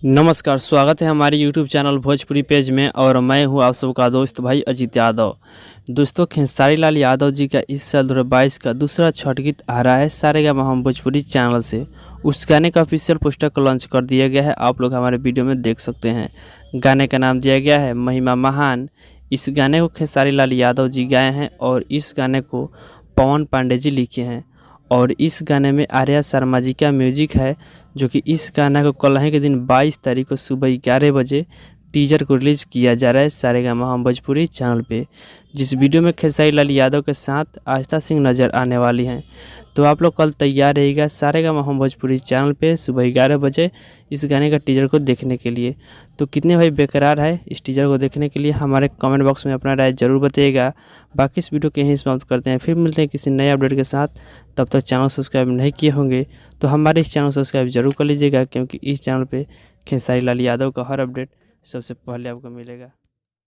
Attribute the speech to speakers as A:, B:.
A: नमस्कार, स्वागत है हमारे YouTube चैनल भोजपुरी पेज में और मैं हूं आप सबका दोस्त भाई अजीत यादव। दोस्तों, खेसारी लाल यादव जी का इस साल 2022 का दूसरा छठ गीत आ रहा है सारेगामा हम भोजपुरी चैनल से। उस गाने का ऑफिशियल पोस्टर को लॉन्च कर दिया गया है, आप लोग हमारे वीडियो में देख सकते हैं। गाने का नाम दिया गया है महिमा महान। इस गाने को खेसारी लाल यादव जी गाए हैं और इस गाने को पवन पांडे जी लिखे हैं और इस गाने में आर्या शर्मा जी का म्यूजिक है, जो कि इस गाना को कल के दिन 22 तारीख को सुबह 11 बजे टीजर को रिलीज़ किया जा रहा है सारेगामा हम भोजपुरी चैनल पे, जिस वीडियो में खेसारी लाल यादव के साथ आस्था सिंह नज़र आने वाली हैं। तो आप लोग कल तैयार रहिएगा सारेगामा हम भोजपुरी चैनल पे सुबह 11 बजे इस गाने का टीजर को देखने के लिए। तो कितने भाई बेकरार है इस टीजर को देखने के लिए, हमारे कमेंट बॉक्स में अपना राय ज़रूर बताइएगा। बाकी इस वीडियो के यहीं समाप्त करते हैं, फिर मिलते हैं किसी नए अपडेट के साथ। तब तक चैनल सब्सक्राइब नहीं किए होंगे तो हमारे इस चैनल सब्सक्राइब जरूर कर लीजिएगा, क्योंकि इस चैनल पे खेसारी लाल यादव का हर अपडेट सबसे पहले आपको मिलेगा।